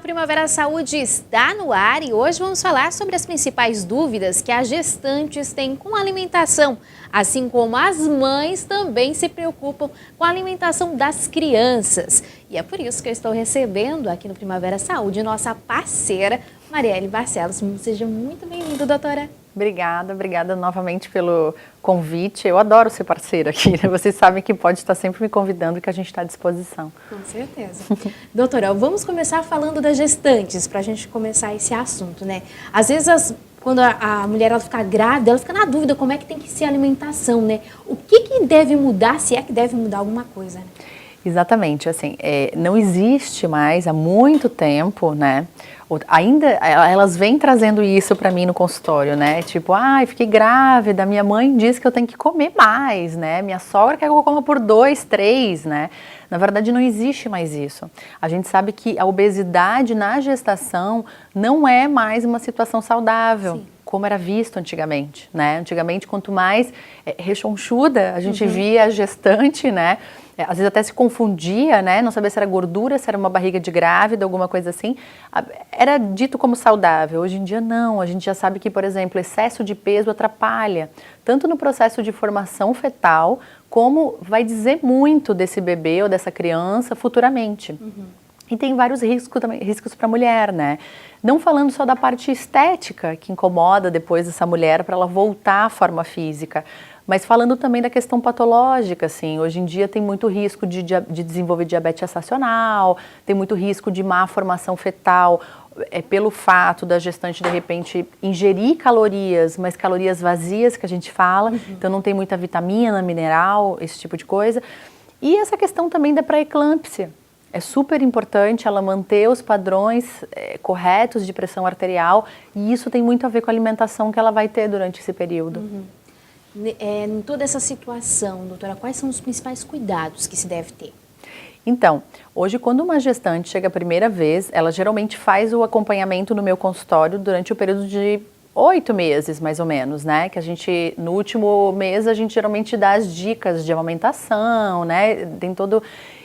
Primavera Saúde está no ar e hoje vamos falar sobre as principais dúvidas que as gestantes têm com a alimentação, assim como as mães também se preocupam com a alimentação das crianças. E é por isso que eu estou recebendo aqui no Primavera Saúde nossa parceira, Marielle Barcelos. Seja muito bem-vinda, doutora. Obrigada novamente pelo convite. Eu adoro ser parceira aqui, né? Vocês sabem que pode estar sempre me convidando, que a gente está à disposição. Com certeza. Doutora, vamos começar falando das gestantes, para a gente começar esse assunto, né? Às vezes, quando a mulher ela fica grávida, ela fica na dúvida como é que tem que ser a alimentação, né? O que deve mudar, se é que deve mudar alguma coisa, né? Exatamente, assim, não existe mais há muito tempo, né? Ainda elas vêm trazendo isso para mim no consultório, né? Tipo, fiquei grávida, minha mãe diz que eu tenho que comer mais, né? Minha sogra quer que eu coma por 2, 3, né? Na verdade, não existe mais isso. A gente sabe que a obesidade na gestação não é mais uma situação saudável. Sim. Como era visto antigamente, né? Antigamente, quanto mais rechonchuda a gente via a gestante, né? Às vezes até se confundia, né? Não sabia se era gordura, se era uma barriga de grávida, alguma coisa assim. Era dito como saudável. Hoje em dia não. A gente já sabe que, por exemplo, excesso de peso atrapalha, tanto no processo de formação fetal, como vai dizer muito desse bebê ou dessa criança futuramente. E tem vários riscos para a mulher, né? Não falando só da parte estética que incomoda depois essa mulher para ela voltar à forma física, mas falando também da questão patológica, assim. Hoje em dia tem muito risco de desenvolver diabetes gestacional, tem muito risco de má formação fetal, pelo fato da gestante, de repente, ingerir calorias, mas calorias vazias, que a gente fala, então não tem muita vitamina, mineral, esse tipo de coisa. E essa questão também da pré-eclâmpsia. É super importante ela manter os padrões corretos de pressão arterial, e isso tem muito a ver com a alimentação que ela vai ter durante esse período. Em toda essa situação, doutora, quais são os principais cuidados que se deve ter? Então, hoje quando uma gestante chega a primeira vez, ela geralmente faz o acompanhamento no meu consultório durante o período de 8 meses, mais ou menos, né? Que a gente, no último mês, a gente geralmente dá as dicas de amamentação, né? Tem todo...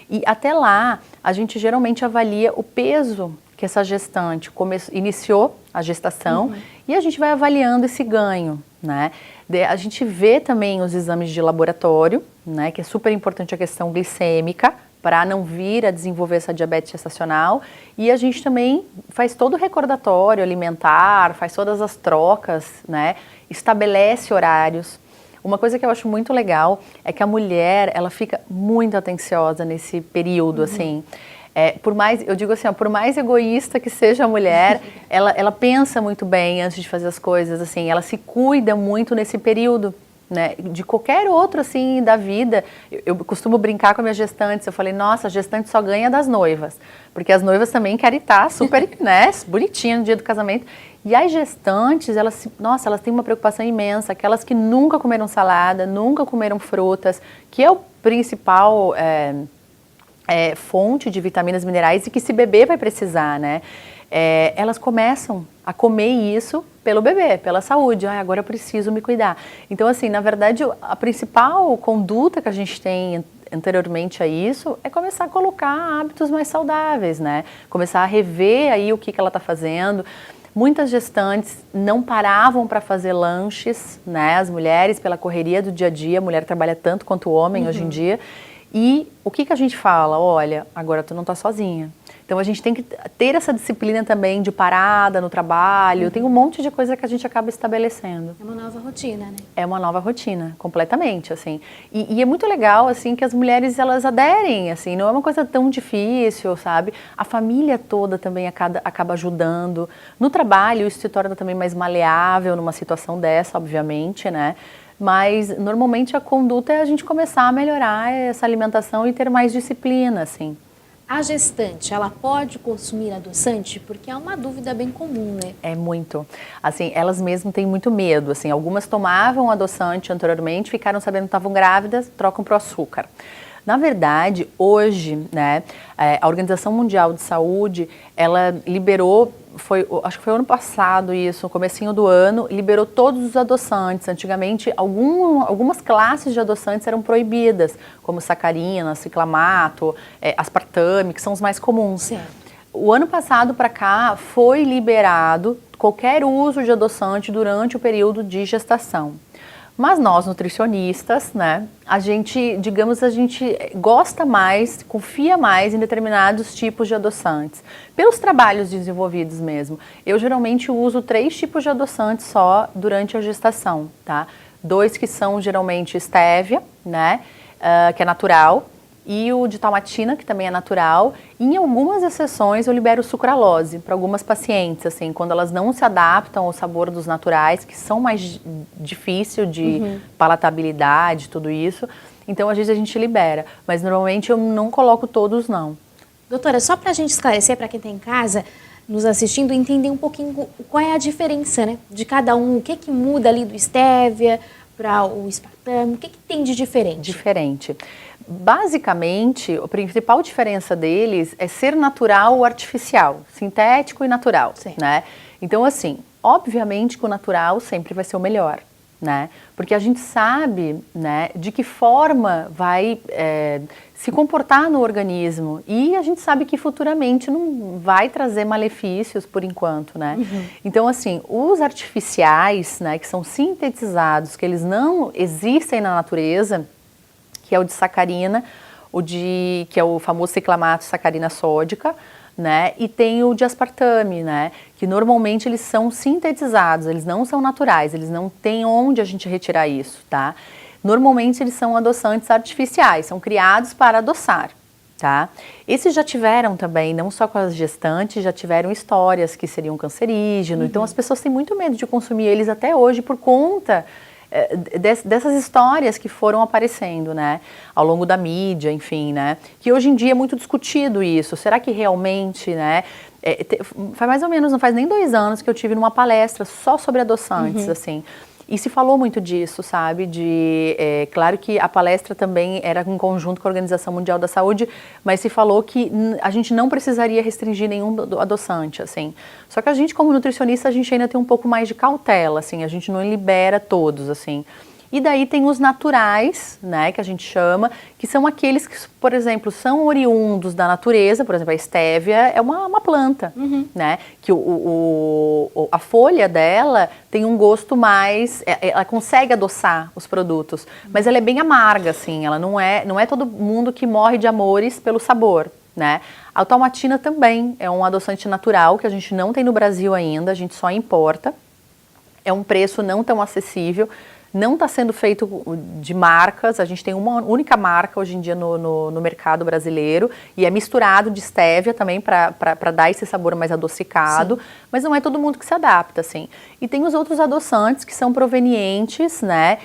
E até lá, a gente geralmente avalia o peso que essa gestante iniciou a gestação e a gente vai avaliando esse ganho, né? A gente vê também os exames de laboratório, né? Que é super importante a questão glicêmica, para não vir a desenvolver essa diabetes gestacional. E a gente também faz todo o recordatório alimentar, faz todas as trocas, né? Estabelece horários. Uma coisa que eu acho muito legal é que a mulher, ela fica muito atenciosa nesse período, assim. Por mais, eu digo assim, por mais egoísta que seja a mulher, ela pensa muito bem antes de fazer as coisas, assim, ela se cuida muito nesse período, né? De qualquer outro, assim, da vida. Eu costumo brincar com as minhas gestantes, eu falei, nossa, a gestante só ganha das noivas, porque as noivas também querem estar super, né, bonitinha no dia do casamento. E as gestantes, elas têm uma preocupação imensa, aquelas que nunca comeram salada, nunca comeram frutas, que é o principal fonte de vitaminas, minerais e que esse bebê vai precisar, né? Elas começam a comer isso pelo bebê, pela saúde. Agora eu preciso me cuidar. Então, assim, na verdade, a principal conduta que a gente tem anteriormente a isso é começar a colocar hábitos mais saudáveis, né? Começar a rever aí o que ela está fazendo. Muitas gestantes não paravam para fazer lanches, né? As mulheres, pela correria do dia a dia, a mulher trabalha tanto quanto o homem hoje em dia. E o que a gente fala? Olha, agora tu não tá sozinha. Então a gente tem que ter essa disciplina também de parada no trabalho, tem um monte de coisa que a gente acaba estabelecendo. É uma nova rotina, né? É uma nova rotina, completamente, assim. E é muito legal, assim, que as mulheres, elas aderem, assim, não é uma coisa tão difícil, sabe? A família toda também acaba ajudando. No trabalho, isso se torna também mais maleável numa situação dessa, obviamente, né? Mas, normalmente, a conduta é a gente começar a melhorar essa alimentação e ter mais disciplina, assim. A gestante, ela pode consumir adoçante? Porque é uma dúvida bem comum, né? É muito. Assim, elas mesmas têm muito medo, assim. Algumas tomavam adoçante anteriormente, ficaram sabendo que estavam grávidas, trocam para o açúcar. Na verdade, hoje, né, a Organização Mundial de Saúde, ela liberou, acho que foi ano passado isso, no comecinho do ano, liberou todos os adoçantes. Antigamente, algumas classes de adoçantes eram proibidas, como sacarina, ciclamato, aspartame, que são os mais comuns. Certo. o ano passado para cá foi liberado qualquer uso de adoçante durante o período de gestação. Mas nós, nutricionistas, né, a gente gosta mais, confia mais em determinados tipos de adoçantes, pelos trabalhos desenvolvidos mesmo. Eu geralmente uso 3 tipos de adoçantes só durante a gestação, tá? 2 que são geralmente estévia, né, que é natural, e o de talmatina, que também é natural. E em algumas exceções eu libero sucralose para algumas pacientes, assim, quando elas não se adaptam ao sabor dos naturais, que são mais difícil de palatabilidade, tudo isso. Então, às vezes a gente libera, mas normalmente eu não coloco todos, não. Doutora, só para a gente esclarecer, para quem está em casa, nos assistindo, entender um pouquinho qual é a diferença, né, de cada um, o que muda ali do estévia para o espartame, o que tem de diferente? Diferente. Basicamente, a principal diferença deles é ser natural ou artificial, sintético e natural, né? Então, assim, obviamente que o natural sempre vai ser o melhor, né? Porque a gente sabe, né, de que forma vai se comportar no organismo e a gente sabe que futuramente não vai trazer malefícios por enquanto, né? Então, assim, os artificiais, né, que são sintetizados, que eles não existem na natureza, que é o de sacarina, que é o famoso ciclamato sacarina sódica, né? E tem o de aspartame, né? Que normalmente eles são sintetizados, eles não são naturais, eles não têm onde a gente retirar isso, tá? Normalmente eles são adoçantes artificiais, são criados para adoçar, tá? Esses já tiveram também, não só com as gestantes, já tiveram histórias que seriam cancerígenos, então as pessoas têm muito medo de consumir eles até hoje por conta dessas histórias que foram aparecendo, né, ao longo da mídia, enfim, né, que hoje em dia é muito discutido isso. Será que realmente, né, faz mais ou menos, não faz nem 2 anos que eu tive numa palestra só sobre adoçantes, assim, e se falou muito disso, sabe, claro que a palestra também era em conjunto com a Organização Mundial da Saúde, mas se falou que a gente não precisaria restringir nenhum adoçante, assim. Só que a gente, como nutricionista, a gente ainda tem um pouco mais de cautela, assim, a gente não libera todos, assim. E daí tem os naturais, né, que a gente chama, que são aqueles que, por exemplo, são oriundos da natureza. Por exemplo, a estévia é uma planta, né, que a folha dela tem um gosto mais, ela consegue adoçar os produtos, mas ela é bem amarga, assim, ela não é todo mundo que morre de amores pelo sabor, né. A talmatina também é um adoçante natural que a gente não tem no Brasil ainda, a gente só importa, é um preço não tão acessível. Não está sendo feito de marcas, a gente tem uma única marca hoje em dia no mercado brasileiro e é misturado de estévia também para dar esse sabor mais adocicado, mas não é todo mundo que se adapta, assim. E tem os outros adoçantes que são provenientes, né,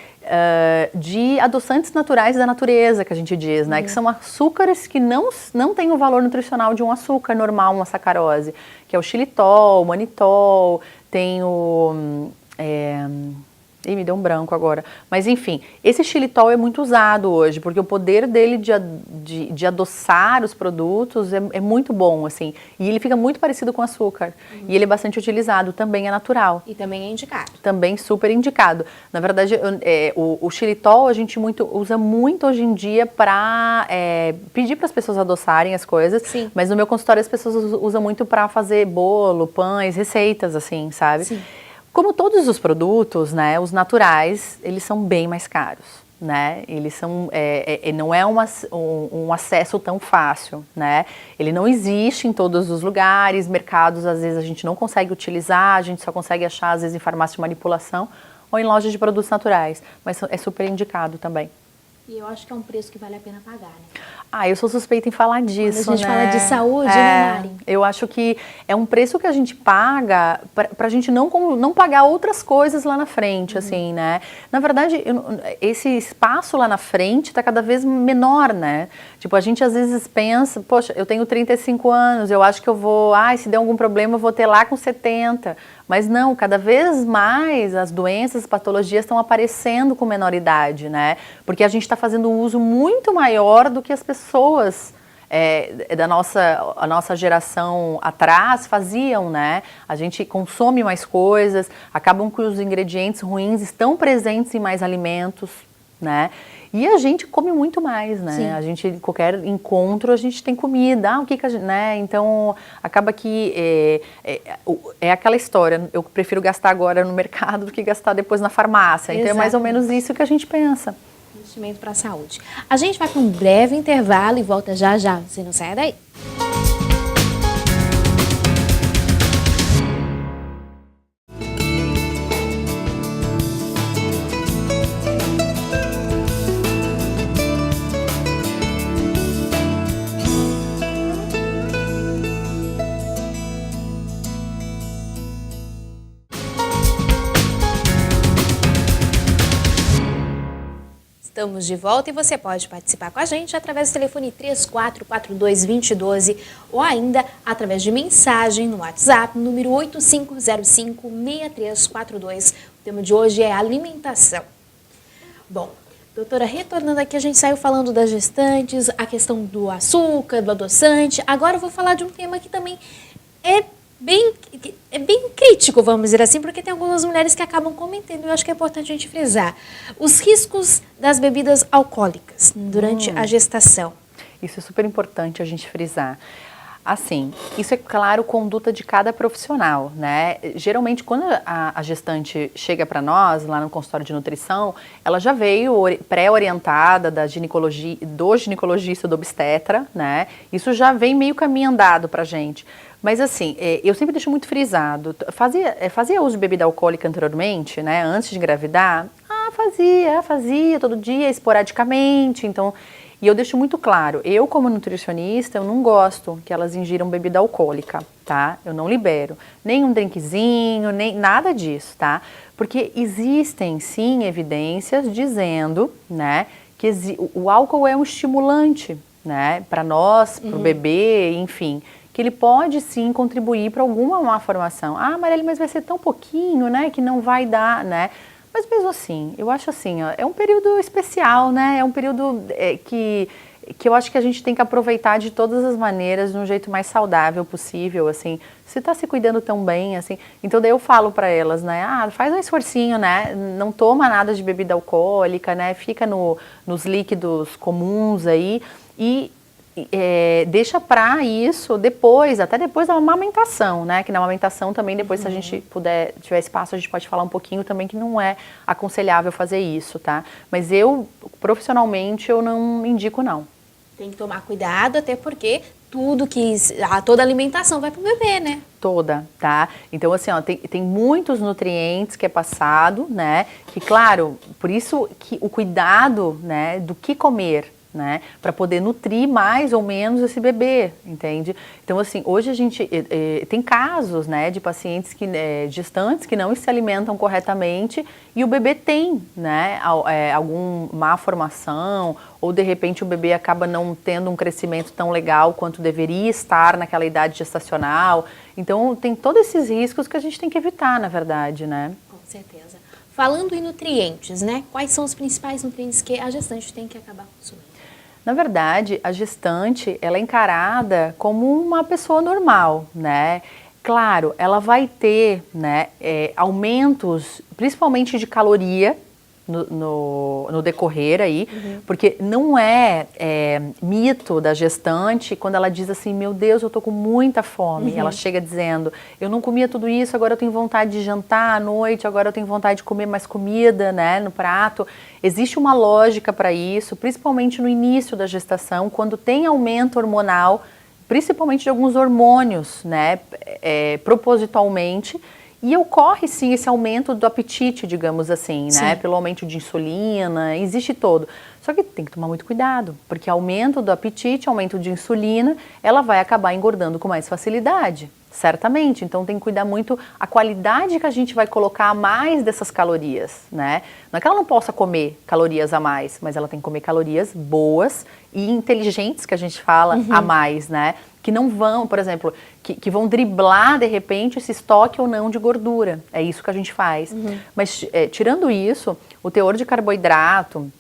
de adoçantes naturais da natureza, que a gente diz, né, que são açúcares que não têm o valor nutricional de um açúcar normal, uma sacarose, que é o xilitol, o manitol, tem o... me deu um branco agora. Mas enfim, esse xilitol é muito usado hoje, porque o poder dele de adoçar os produtos é muito bom, assim. E ele fica muito parecido com açúcar. E ele é bastante utilizado, também é natural. E também é indicado. Também super indicado. Na verdade, o xilitol a gente usa muito hoje em dia para pedir para as pessoas adoçarem as coisas. Sim. Mas no meu consultório as pessoas usam muito para fazer bolo, pães, receitas, assim, sabe? Sim. Como todos os produtos, né, os naturais, eles são bem mais caros, né? Eles são, não é um acesso tão fácil, né? Ele não existe em todos os lugares, mercados às vezes a gente não consegue utilizar, a gente só consegue achar às vezes em farmácia de manipulação ou em lojas de produtos naturais, mas é super indicado também. E eu acho que é um preço que vale a pena pagar, né? Eu sou suspeita em falar disso, quando a gente né? fala de saúde, né, Mari? Eu acho que é um preço que a gente paga para a gente não pagar outras coisas lá na frente, assim, né? Na verdade, esse espaço lá na frente está cada vez menor, né? Tipo, a gente às vezes pensa, poxa, eu tenho 35 anos, eu acho que eu vou, se der algum problema eu vou ter lá com 70. Mas não, cada vez mais as doenças, as patologias estão aparecendo com menor idade, né? Porque a gente está fazendo um uso muito maior do que as pessoas a nossa geração atrás faziam, né? A gente consome mais coisas, acabam que os ingredientes ruins estão presentes em mais alimentos, né? E a gente come muito mais, né? Sim. A gente, qualquer encontro, a gente tem comida. O que a gente, né? Então, acaba que é aquela história. Eu prefiro gastar agora no mercado do que gastar depois na farmácia. Então, é mais ou menos isso que a gente pensa. Investimento para a saúde. A gente vai para um breve intervalo e volta já já. Você não sai daí. Estamos de volta e você pode participar com a gente através do telefone 3442-2012 ou ainda através de mensagem no WhatsApp, número 8505-6342. O tema de hoje é alimentação. Bom, doutora, retornando aqui, a gente saiu falando das gestantes, a questão do açúcar, do adoçante. Agora eu vou falar de um tema que também é bem crítico, vamos dizer assim, porque tem algumas mulheres que acabam cometendo, e eu acho que é importante a gente frisar, os riscos das bebidas alcoólicas durante a gestação. Isso é super importante a gente frisar. Assim, isso é, claro, conduta de cada profissional, né? Geralmente, quando a gestante chega para nós, lá no consultório de nutrição, ela já veio pré-orientada do ginecologista, do obstetra, né? Isso já vem meio caminho andado pra gente. Mas assim, eu sempre deixo muito frisado, fazia uso de bebida alcoólica anteriormente, né, antes de engravidar? Fazia todo dia, esporadicamente, então, e eu deixo muito claro, eu como nutricionista, eu não gosto que elas ingiram bebida alcoólica, tá? Eu não libero, nem um drinkzinho, nem nada disso, tá? Porque existem sim evidências dizendo, né, que o álcool é um estimulante, né, para nós, para o bebê, enfim, que ele pode sim contribuir para alguma má formação. Ah, Marielle, mas vai ser tão pouquinho, né, que não vai dar, né? Mas mesmo assim, eu acho assim, ó, é um período especial, né? É um período que eu acho que a gente tem que aproveitar de todas as maneiras, de um jeito mais saudável possível, assim. Você está se cuidando tão bem, assim. Então daí eu falo para elas, né? Ah, faz um esforcinho, né? Não toma nada de bebida alcoólica, né? Fica nos líquidos comuns aí e deixa para isso depois, até depois da amamentação, né? Que na amamentação também, depois se a gente tiver espaço, a gente pode falar um pouquinho também que não é aconselhável fazer isso, tá? Mas eu, profissionalmente, eu não indico não. Tem que tomar cuidado, até porque toda alimentação vai pro bebê, né? Toda, tá? Então, assim, ó, tem muitos nutrientes que é passado, né? Que, claro, por isso que o cuidado, né, do que comer, né, para poder nutrir mais ou menos esse bebê, entende? Então, assim, hoje a gente tem casos, né, de pacientes gestantes que não se alimentam corretamente e o bebê tem, né, alguma má formação ou de repente o bebê acaba não tendo um crescimento tão legal quanto deveria estar naquela idade gestacional. Então, tem todos esses riscos que a gente tem que evitar, na verdade, né? Com certeza. Falando em nutrientes, né, quais são os principais nutrientes que a gestante tem que acabar consumindo? Na verdade, a gestante, ela é encarada como uma pessoa normal, né? Claro, ela vai ter, né, aumentos, principalmente de caloria, no decorrer aí, porque não é mito da gestante quando ela diz assim, meu Deus, eu tô com muita fome. Ela chega dizendo, eu não comia tudo isso, agora eu tenho vontade de jantar à noite, agora eu tenho vontade de comer mais comida, né, no prato. Existe uma lógica para isso, principalmente no início da gestação, quando tem aumento hormonal, principalmente de alguns hormônios, né, propositalmente. E ocorre sim esse aumento do apetite, digamos assim, né? Pelo aumento de insulina, existe todo. Só que tem que tomar muito cuidado, porque aumento do apetite, aumento de insulina, ela vai acabar engordando com mais facilidade, certamente. Então tem que cuidar muito a qualidade que a gente vai colocar a mais dessas calorias, né? Não é que ela não possa comer calorias a mais, mas ela tem que comer calorias boas e inteligentes, que a gente fala, a mais, né? Que não vão, por exemplo, que vão driblar de repente esse estoque ou não de gordura. É isso que a gente faz. Mas tirando isso, o teor de carboidrato,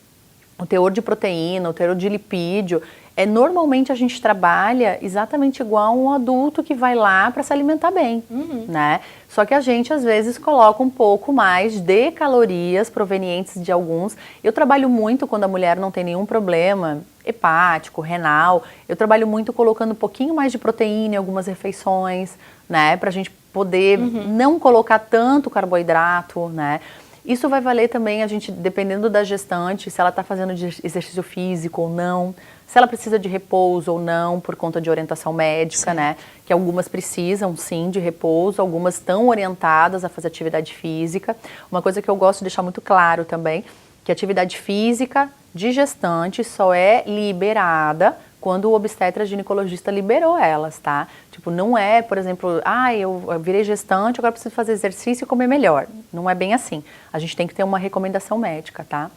o teor de proteína, o teor de lipídio, normalmente a gente trabalha exatamente igual um adulto que vai lá para se alimentar bem, né? Só que a gente às vezes coloca um pouco mais de calorias provenientes de alguns. Eu trabalho muito quando a mulher não tem nenhum problema hepático, renal. Eu trabalho muito colocando um pouquinho mais de proteína em algumas refeições, né? Pra gente poder não colocar tanto carboidrato, né? Isso vai valer também, a gente, dependendo da gestante, se ela está fazendo exercício físico ou não, se ela precisa de repouso ou não, por conta de orientação médica, né? Que algumas precisam, sim, de repouso, algumas estão orientadas a fazer atividade física. Uma coisa que eu gosto de deixar muito claro também, que a atividade física de gestante só é liberada quando o obstetra ginecologista liberou elas, tá? Tipo, não é, por exemplo, eu virei gestante, agora preciso fazer exercício e comer melhor. Não é bem assim. A gente tem que ter uma recomendação médica, tá?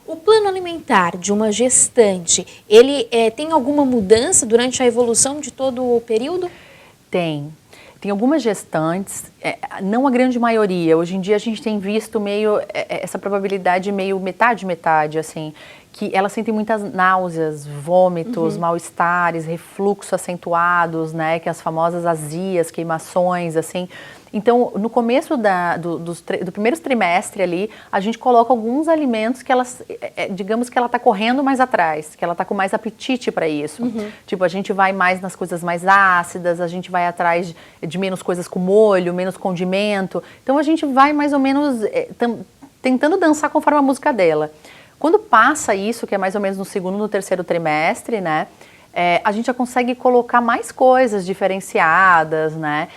O plano alimentar de uma gestante, ele tem alguma mudança durante a evolução de todo o período? Tem. Tem algumas gestantes, não a grande maioria, hoje em dia a gente tem visto meio, essa probabilidade meio metade, assim, que elas sentem muitas náuseas, vômitos, mal-estares, refluxo acentuados, né, que as famosas azias, queimações, assim. Então, no começo do primeiro trimestre ali, a gente coloca alguns alimentos que elas, digamos que ela está correndo mais atrás, que ela está com mais apetite para isso. Tipo, a gente vai mais nas coisas mais ácidas, a gente vai atrás de menos coisas com molho, menos condimento. Então, a gente vai mais ou menos tentando dançar conforme a música dela. Quando passa isso, que é mais ou menos no segundo, no terceiro trimestre, né? A gente já consegue colocar mais coisas diferenciadas, né?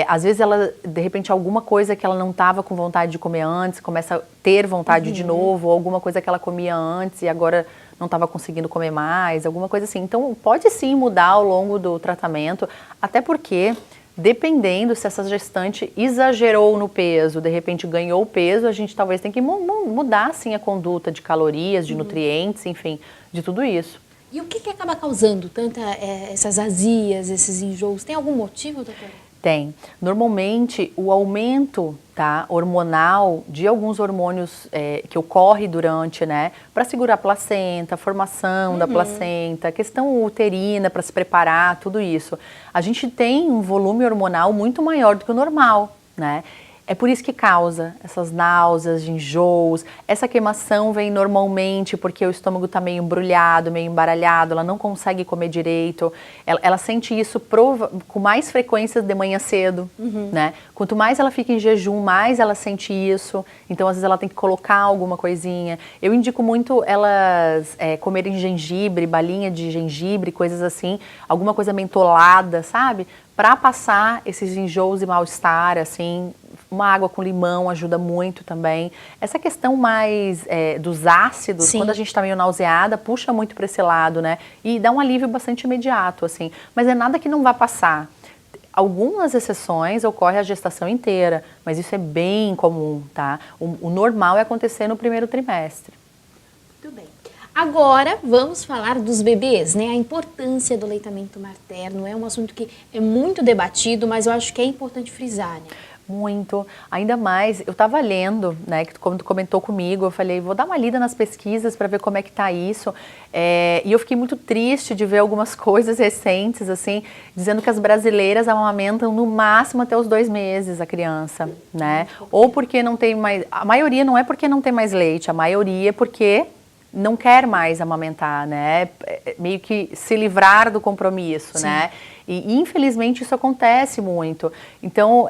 Às vezes ela, de repente, alguma coisa que ela não estava com vontade de comer antes, começa a ter vontade de novo, ou alguma coisa que ela comia antes e agora não estava conseguindo comer mais, alguma coisa assim. Então, pode sim mudar ao longo do tratamento, até porque, dependendo se essa gestante exagerou no peso, de repente ganhou peso, a gente talvez tenha que mudar, sim, a conduta de calorias, de nutrientes, enfim, de tudo isso. E o que acaba causando essas azias, esses enjoos? Tem algum motivo, doutora? Tem. Normalmente, o aumento, tá, hormonal de alguns hormônios que ocorre durante, né, para segurar a placenta, a formação da placenta, questão uterina para se preparar, tudo isso. A gente tem um volume hormonal muito maior do que o normal, né? É por isso que causa essas náuseas, enjoos. Essa queimação vem normalmente porque o estômago está meio embrulhado, meio embaralhado, ela não consegue comer direito. Ela sente isso com mais frequência de manhã cedo, né? Quanto mais ela fica em jejum, mais ela sente isso. Então, às vezes, ela tem que colocar alguma coisinha. Eu indico muito elas comerem gengibre, balinha de gengibre, coisas assim. Alguma coisa mentolada, sabe? Para passar esses enjoos e mal-estar, assim. Uma água com limão ajuda muito também. Essa questão mais dos ácidos, sim, quando a gente está meio nauseada, puxa muito para esse lado, né? E dá um alívio bastante imediato, assim. Mas é nada que não vá passar. Algumas exceções ocorre a gestação inteira, mas isso é bem comum, tá? O normal é acontecer no primeiro trimestre. Muito bem. Agora vamos falar dos bebês, né? A importância do aleitamento materno é um assunto que é muito debatido, mas eu acho que é importante frisar, né? Muito, ainda mais, eu estava lendo, né, que quando tu comentou comigo, eu falei, vou dar uma lida nas pesquisas para ver como é que tá isso, e eu fiquei muito triste de ver algumas coisas recentes, assim, dizendo que as brasileiras amamentam no máximo até os 2 meses a criança, né, ou porque não tem mais, a maioria não é porque não tem mais leite, a maioria é porque não quer mais amamentar, né, meio que se livrar do compromisso, sim, né. E infelizmente isso acontece muito. Então,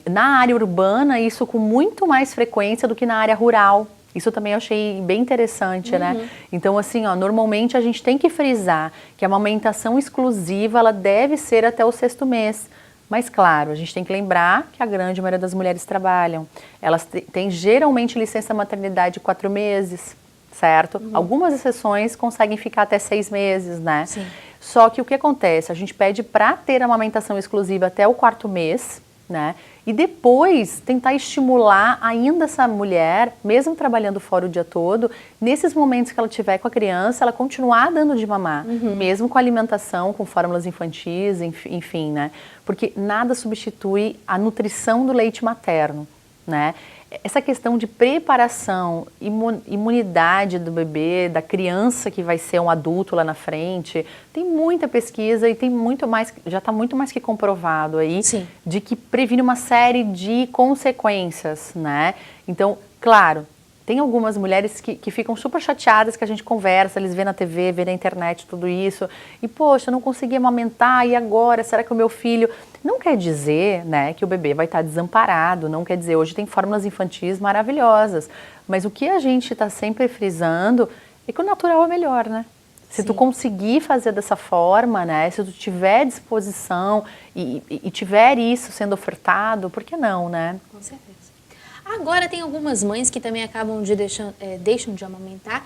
na área urbana, isso com muito mais frequência do que na área rural. Isso também eu achei bem interessante, né? Então, assim, ó, normalmente a gente tem que frisar que a amamentação exclusiva, ela deve ser até o 6º mês. Mas, claro, a gente tem que lembrar que a grande maioria das mulheres trabalham. Elas têm geralmente licença maternidade de 4 meses, certo? Algumas exceções conseguem ficar até 6 meses, né? Sim. Só que o que acontece? A gente pede para ter a amamentação exclusiva até o 4º mês, né? E depois tentar estimular ainda essa mulher, mesmo trabalhando fora o dia todo, nesses momentos que ela tiver com a criança, ela continuar dando de mamar, mesmo com alimentação, com fórmulas infantis, enfim, né? Porque nada substitui a nutrição do leite materno, né? essa questão de preparação, imunidade do bebê, da criança que vai ser um adulto lá na frente, tem muita pesquisa e tem muito mais, já está muito mais que comprovado aí, Sim. de que previne uma série de consequências, né? Então, claro, tem algumas mulheres que ficam super chateadas, que a gente conversa, eles vêem na TV, vêem na internet tudo isso, e poxa, eu não consegui amamentar, e agora? Será que o meu filho... Não quer dizer, né, que o bebê vai estar desamparado, não quer dizer, hoje tem fórmulas infantis maravilhosas, mas o que a gente está sempre frisando é que o natural é melhor, né? Se Sim. tu conseguir fazer dessa forma, né, se tu tiver disposição e tiver isso sendo ofertado, por que não, né? Com certeza. Agora tem algumas mães que também acabam de deixam de amamentar,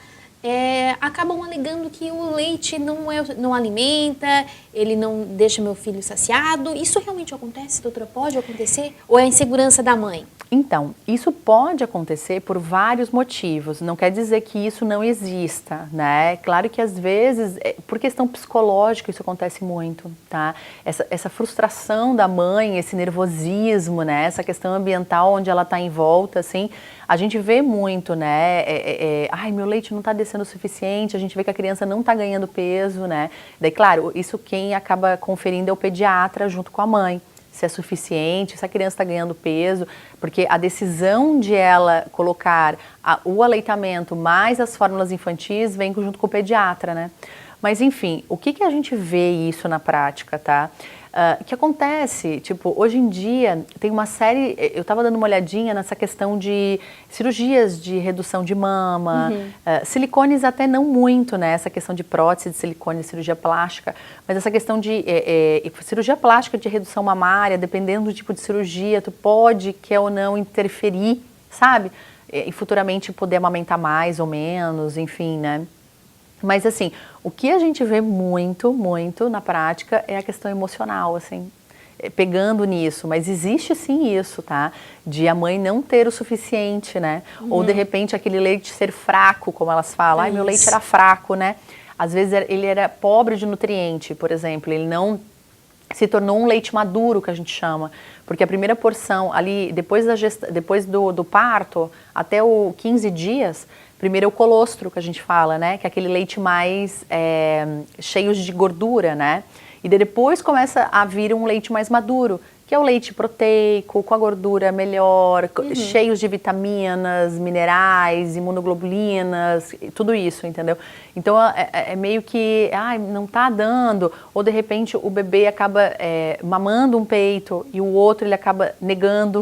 acabam alegando que o leite não alimenta, ele não deixa meu filho saciado. Isso realmente acontece, doutora? Pode acontecer? Ou é a insegurança da mãe? Então, isso pode acontecer por vários motivos, não quer dizer que isso não exista, né? Claro que às vezes, por questão psicológica, isso acontece muito, tá? Essa frustração da mãe, esse nervosismo, né? Essa questão ambiental onde ela está em volta, assim, a gente vê muito, né? Ai, meu leite não está descendo o suficiente, a gente vê que a criança não está ganhando peso, né? Daí, claro, isso quem acaba conferindo é o pediatra junto com a mãe. Se é suficiente, se a criança está ganhando peso, porque a decisão de ela colocar o aleitamento mais as fórmulas infantis vem junto com o pediatra, né? Mas enfim, o que a gente vê isso na prática, tá? Que acontece, tipo, hoje em dia tem uma série, eu estava dando uma olhadinha nessa questão de cirurgias de redução de mama, silicones até não muito, né, essa questão de prótese de silicone, cirurgia plástica, mas essa questão de cirurgia plástica de redução mamária, dependendo do tipo de cirurgia, tu pode, quer ou não, interferir, sabe? E futuramente poder amamentar mais ou menos, enfim, né? Mas assim, o que a gente vê muito, muito na prática é a questão emocional, assim, pegando nisso, mas existe sim isso, tá? De a mãe não ter o suficiente, né? Ou de repente aquele leite ser fraco, como elas falam, ai, meu leite era fraco, né? Às vezes ele era pobre de nutriente, por exemplo, ele não se tornou um leite maduro, que a gente chama, porque a primeira porção ali, depois do parto, até o 15 dias, primeiro é o colostro, que a gente fala, né? Que é aquele leite mais cheio de gordura, né? E depois começa a vir um leite mais maduro, que é o leite proteico, com a gordura melhor, cheios de vitaminas, minerais, imunoglobulinas, tudo isso, entendeu? Então é meio que, não tá dando, ou de repente o bebê acaba mamando um peito e o outro ele acaba negando.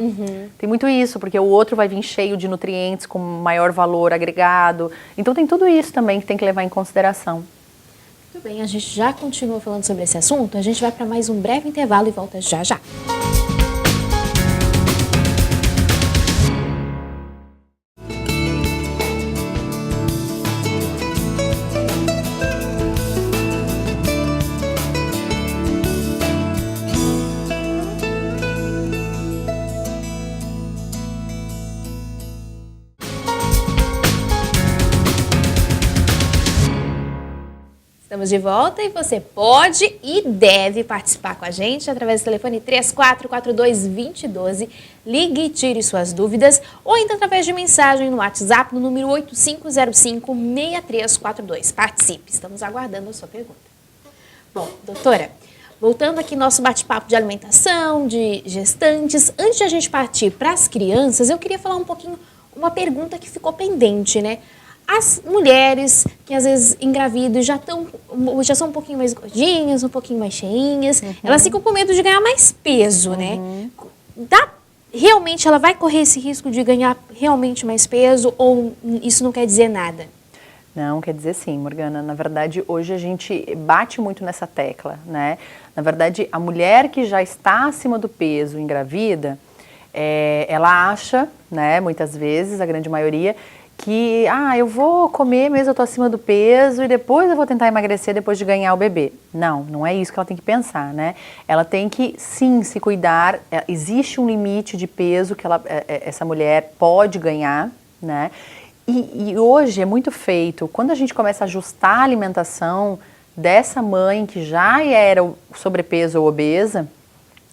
Tem muito isso, porque o outro vai vir cheio de nutrientes com maior valor agregado. Então tem tudo isso também que tem que levar em consideração. Muito bem, a gente já continua falando sobre esse assunto, a gente vai para mais um breve intervalo e volta já já. Estamos de volta e você pode e deve participar com a gente através do telefone 3442-2012. Ligue e tire suas dúvidas ou ainda através de mensagem no WhatsApp no número 8505-6342. Participe, estamos aguardando a sua pergunta. Bom, doutora, voltando aqui nosso bate-papo de alimentação, de gestantes, antes de a gente partir para as crianças, eu queria falar um pouquinho, uma pergunta que ficou pendente, né? As mulheres que às vezes engravidam já são um pouquinho mais gordinhas, um pouquinho mais cheinhas, elas ficam com medo de ganhar mais peso, né? Realmente ela vai correr esse risco de ganhar realmente mais peso ou isso não quer dizer nada? Não, quer dizer sim, Morgana. Na verdade, hoje a gente bate muito nessa tecla, né? Na verdade, a mulher que já está acima do peso, engravida, ela acha, né, muitas vezes, a grande maioria, que, eu vou comer mesmo, eu tô acima do peso e depois eu vou tentar emagrecer depois de ganhar o bebê. Não é isso que ela tem que pensar, né? Ela tem que, sim, se cuidar. Existe um limite de peso que essa mulher pode ganhar, né? E hoje é muito feito, quando a gente começa a ajustar a alimentação dessa mãe que já era sobrepeso ou obesa,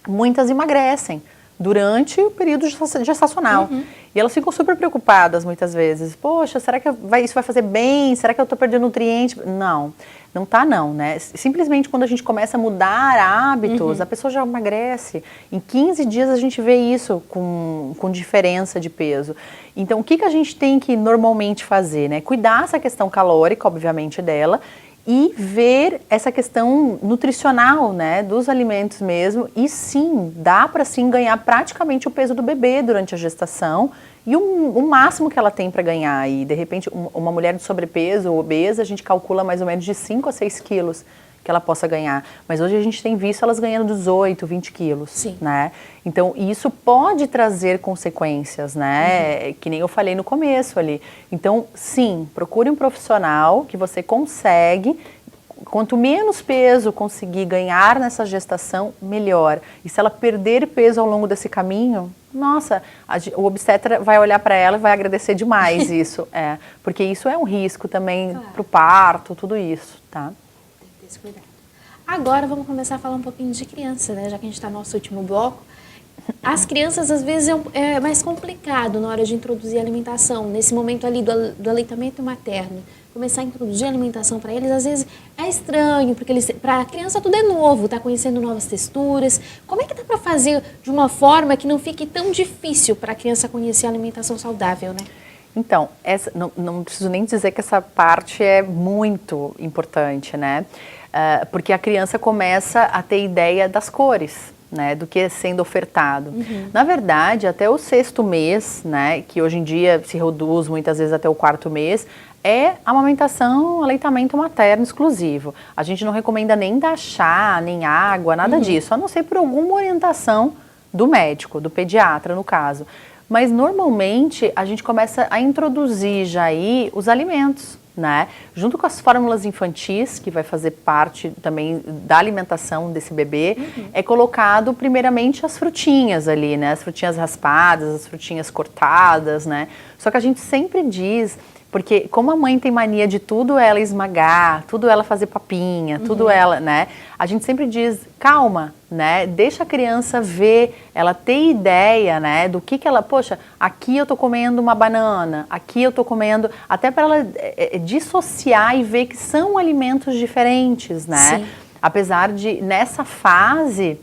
muitas emagrecem durante o período gestacional. E elas ficam super preocupadas muitas vezes. Poxa, será que isso vai fazer bem? Será que eu estou perdendo nutriente? Não, não tá não, né? Simplesmente quando a gente começa a mudar hábitos, a pessoa já emagrece. Em 15 dias a gente vê isso com diferença de peso. Então, o que a gente tem que normalmente fazer, né? Cuidar essa questão calórica, obviamente, dela, e ver essa questão nutricional, né, dos alimentos mesmo, e sim, dá para sim ganhar praticamente o peso do bebê durante a gestação e o máximo que ela tem para ganhar. E de repente uma mulher de sobrepeso ou obesa, a gente calcula mais ou menos de 5 a 6 quilos que ela possa ganhar. Mas hoje a gente tem visto elas ganhando 18, 20 quilos, sim, né? Então isso pode trazer consequências, né? Que nem eu falei no começo ali. Então sim, procure um profissional que você consegue. Quanto menos peso conseguir ganhar nessa gestação, melhor. E se ela perder peso ao longo desse caminho, nossa, o obstetra vai olhar para ela e vai agradecer demais isso. Porque isso é um risco também para o parto, tudo isso, tá? Cuidado. Agora vamos começar a falar um pouquinho de criança, né? Já que a gente está no nosso último bloco. As crianças, às vezes, é mais complicado na hora de introduzir a alimentação. Nesse momento ali do aleitamento materno, começar a introduzir a alimentação para eles, às vezes é estranho, porque para a criança tudo é novo, está conhecendo novas texturas. Como é que dá para fazer de uma forma que não fique tão difícil para a criança conhecer a alimentação saudável, né? Então, não preciso nem dizer que essa parte é muito importante, né? Porque a criança começa a ter ideia das cores, né? Do que é sendo ofertado. Na verdade, até o 6º mês, né? Que hoje em dia se reduz muitas vezes até o 4º mês, é amamentação, aleitamento materno exclusivo. A gente não recomenda nem dar chá, nem água, nada disso, a não ser por alguma orientação do médico, do pediatra no caso. Mas normalmente a gente começa a introduzir já aí os alimentos, né? Junto com as fórmulas infantis, que vai fazer parte também da alimentação desse bebê, é colocado primeiramente as frutinhas ali, né? As frutinhas raspadas, as frutinhas cortadas, né? Só que a gente sempre diz, porque como a mãe tem mania de tudo ela esmagar, tudo ela fazer papinha, tudo ela, né? A gente sempre diz, calma, né? Deixa a criança ver, ela ter ideia, né? Do que ela, poxa, aqui eu tô comendo uma banana, aqui eu tô comendo, até para ela dissociar e ver que são alimentos diferentes, né? Sim. Apesar de, nessa fase,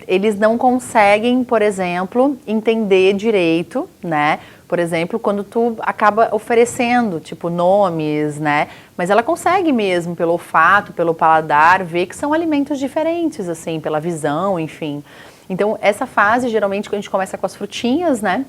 eles não conseguem, por exemplo, entender direito, né? Por exemplo, quando tu acaba oferecendo, tipo, nomes, né? Mas ela consegue mesmo, pelo olfato, pelo paladar, ver que são alimentos diferentes, assim, pela visão, enfim. Então, essa fase, geralmente, quando a gente começa com as frutinhas, né?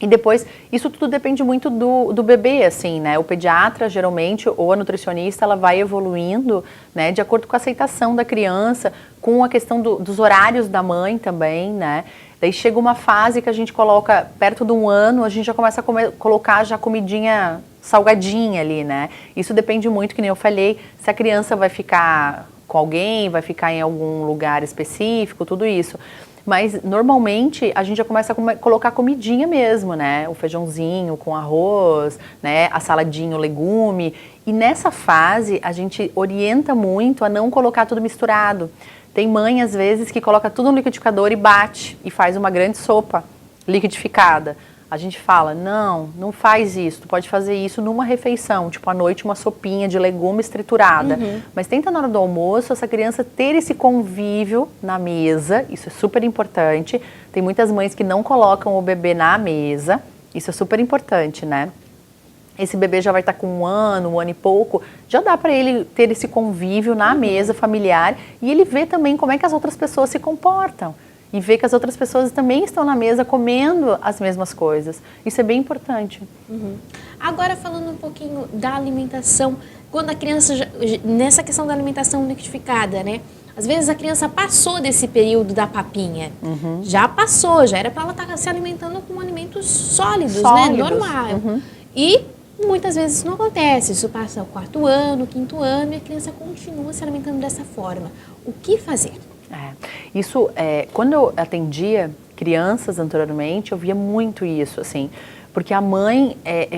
E depois, isso tudo depende muito do bebê, assim, né? O pediatra, geralmente, ou a nutricionista, ela vai evoluindo, né? De acordo com a aceitação da criança, com a questão dos horários da mãe também, né? Daí chega uma fase que a gente coloca, perto de 1 ano, a gente já começa a colocar já comidinha salgadinha ali, né? Isso depende muito, que nem eu falei, se a criança vai ficar com alguém, vai ficar em algum lugar específico, tudo isso. Mas, normalmente, a gente já começa a colocar comidinha mesmo, né? O feijãozinho com arroz, né? A saladinha, o legume. E nessa fase, a gente orienta muito a não colocar tudo misturado. Tem mãe, às vezes, que coloca tudo no liquidificador e bate e faz uma grande sopa liquidificada. A gente fala, não faz isso, tu pode fazer isso numa refeição, tipo à noite uma sopinha de legumes triturada. Mas tenta na hora do almoço essa criança ter esse convívio na mesa, isso é super importante. Tem muitas mães que não colocam o bebê na mesa, isso é super importante, né? Esse bebê já vai estar com 1 ano e pouco, já dá para ele ter esse convívio na mesa familiar e ele vê também como é que as outras pessoas se comportam. E ver que as outras pessoas também estão na mesa comendo as mesmas coisas. Isso é bem importante. Agora, falando um pouquinho da alimentação, quando a criança, nessa questão da alimentação liquidificada, né? Às vezes a criança passou desse período da papinha. Já passou, já era para ela estar se alimentando com alimentos sólidos, né? Normal. E muitas vezes isso não acontece. Isso passa o 4º ano, 5º ano e a criança continua se alimentando dessa forma. O que fazer? Quando eu atendia crianças anteriormente, eu via muito isso, assim, porque a mãe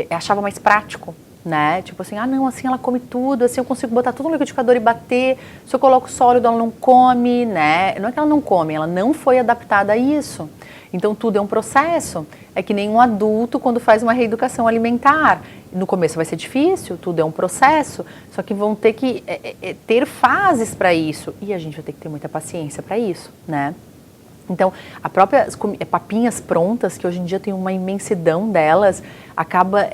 achava mais prático, né? Tipo assim, ah não, assim ela come tudo, assim eu consigo botar tudo no liquidificador e bater, se eu coloco sólido ela não come, né? Não é que ela não come, ela não foi adaptada a isso. Então tudo é um processo, é que nem um adulto quando faz uma reeducação alimentar. No começo vai ser difícil, tudo é um processo, só que vão ter que ter fases para isso e a gente vai ter que ter muita paciência para isso, né? Então, a própria papinhas prontas, que hoje em dia tem uma imensidão delas, acaba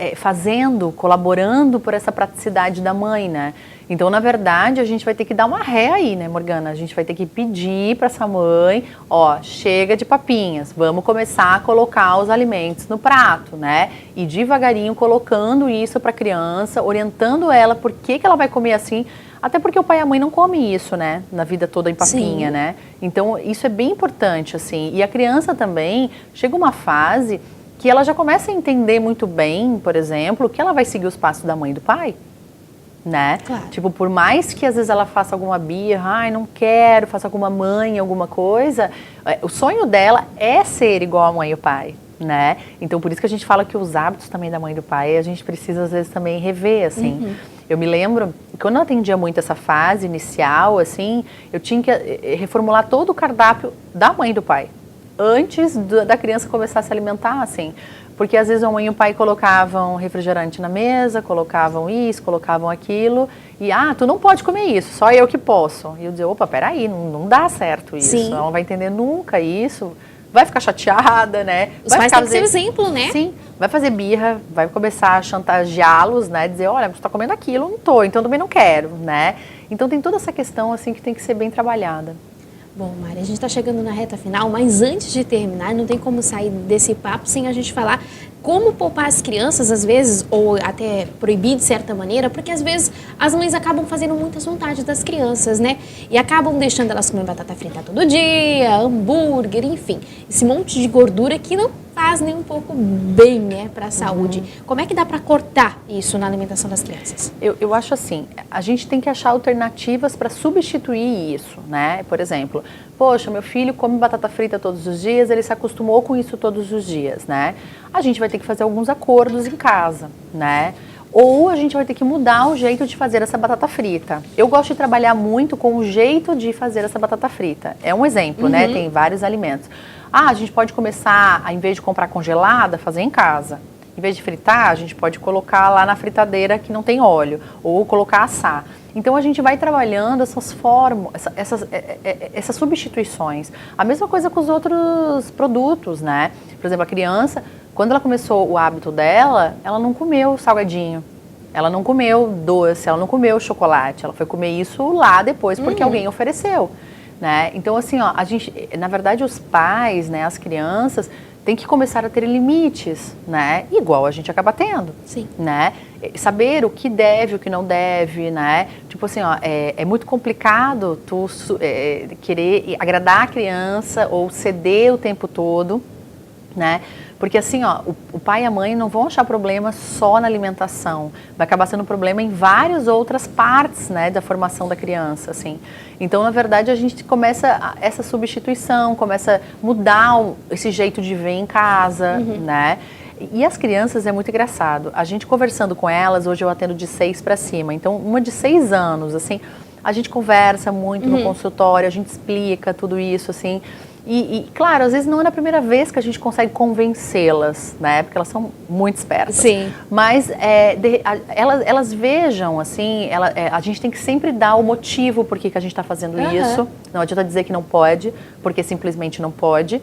colaborando por essa praticidade da mãe, né? Então, na verdade, a gente vai ter que dar uma ré aí, né, Morgana? A gente vai ter que pedir para essa mãe, ó, chega de papinhas, vamos começar a colocar os alimentos no prato, né? E devagarinho colocando isso para a criança, orientando ela por que ela vai comer assim. Até porque o pai e a mãe não comem isso, né? Na vida toda em papinha, né? Então, isso é bem importante, assim. E a criança também, chega uma fase que ela já começa a entender muito bem, por exemplo, que ela vai seguir os passos da mãe e do pai, né? Claro. Tipo, por mais que às vezes ela faça alguma birra, ai, não quero, faça alguma mãe, alguma coisa, o sonho dela é ser igual a mãe e o pai, né? Então, por isso que a gente fala que os hábitos também da mãe e do pai, a gente precisa às vezes também rever, assim. Eu me lembro, quando eu atendia muito essa fase inicial, assim, eu tinha que reformular todo o cardápio da mãe e do pai, antes da criança começar a se alimentar, assim. Porque às vezes a mãe e o pai colocavam refrigerante na mesa, colocavam isso, colocavam aquilo, e tu não pode comer isso, só eu que posso. E eu dizia, opa, peraí, não dá certo isso, ela não vai entender nunca isso. Vai ficar chateada, né? Os pais têm que ser exemplo, né? Sim, vai fazer birra, vai começar a chantageá-los, né? Dizer, olha, você tá comendo aquilo, eu não tô, então também não quero, né? Então tem toda essa questão, assim, que tem que ser bem trabalhada. Bom, Mari, a gente está chegando na reta final, mas antes de terminar, não tem como sair desse papo sem a gente falar como poupar as crianças, às vezes, ou até proibir de certa maneira, porque às vezes as mães acabam fazendo muitas vontades das crianças, né? E acabam deixando elas comer batata frita todo dia, hambúrguer, enfim, esse monte de gordura que não faz nem um pouco bem, né, para a saúde. Como é que dá para cortar isso na alimentação das crianças? Eu acho assim, a gente tem que achar alternativas para substituir isso, né? Por exemplo, poxa, meu filho come batata frita todos os dias, ele se acostumou com isso todos os dias, né? A gente vai ter que fazer alguns acordos em casa, né? Ou a gente vai ter que mudar o jeito de fazer essa batata frita. Eu gosto de trabalhar muito com o jeito de fazer essa batata frita. É um exemplo, né? Tem vários alimentos. A gente pode começar, ao invés de comprar congelada, fazer em casa. Em vez de fritar, a gente pode colocar lá na fritadeira que não tem óleo, ou colocar assar. Então a gente vai trabalhando essas formas, essas substituições. A mesma coisa com os outros produtos, né? Por exemplo, a criança, quando ela começou o hábito dela, ela não comeu salgadinho. Ela não comeu doce, ela não comeu chocolate. Ela foi comer isso lá depois porque alguém ofereceu. Né? Então, assim, ó, a gente, na verdade, os pais, né, as crianças, têm que começar a ter limites, né? Igual a gente acaba tendo. Sim. Né? Saber o que deve, o que não deve, né? Tipo assim, ó, é muito complicado tu querer agradar a criança ou ceder o tempo todo, né? Porque assim, ó, o pai e a mãe não vão achar problema só na alimentação, vai acabar sendo problema em várias outras partes, né, da formação da criança, assim. Então, na verdade, a gente começa essa substituição, começa a mudar esse jeito de ver em casa, né? E as crianças é muito engraçado. A gente conversando com elas, hoje eu atendo de 6 para cima, então uma de 6 anos, assim, a gente conversa muito no consultório, a gente explica tudo isso, assim. E, claro, às vezes não é na primeira vez que a gente consegue convencê-las, né? Porque elas são muito espertas. Sim. Mas elas vejam, assim, a gente tem que sempre dar o motivo por que a gente está fazendo isso. Não adianta dizer que não pode, porque simplesmente não pode.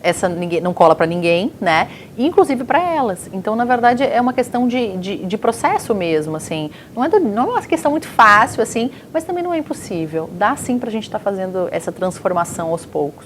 Essa não cola para ninguém, né? Inclusive para elas. Então, na verdade, é uma questão de processo mesmo, assim. Não é uma questão muito fácil, assim, mas também não é impossível. Dá sim para a gente estar fazendo essa transformação aos poucos.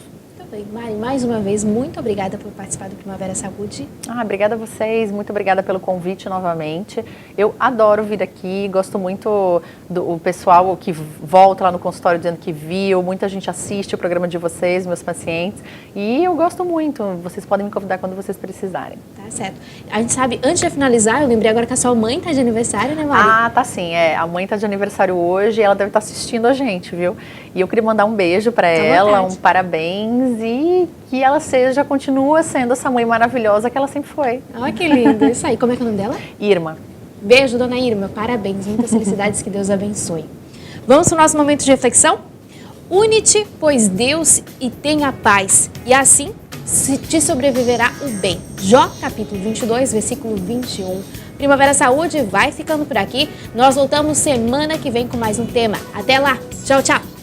Mari, mais uma vez, muito obrigada por participar do Primavera Saúde. Obrigada a vocês, muito obrigada pelo convite novamente. Eu adoro vir aqui, gosto muito do pessoal que volta lá no consultório dizendo que viu, muita gente assiste o programa de vocês, meus pacientes, e eu gosto muito, vocês podem me convidar quando vocês precisarem. Tá certo. A gente sabe, antes de finalizar, eu lembrei agora que a sua mãe tá de aniversário, né, Mari? Tá sim, a mãe tá de aniversário hoje e ela deve estar assistindo a gente, viu? E eu queria mandar um beijo para ela, um parabéns e que ela continua sendo essa mãe maravilhosa que ela sempre foi. Olha que lindo, isso aí. Como é que é o nome dela? Irma. Beijo, dona Irma, parabéns, muitas felicidades, que Deus abençoe. Vamos para o nosso momento de reflexão? Une-te, pois Deus, e tenha paz, e assim te sobreviverá o bem. Jó, capítulo 22, versículo 21. Primavera Saúde vai ficando por aqui. Nós voltamos semana que vem com mais um tema. Até lá. Tchau, tchau.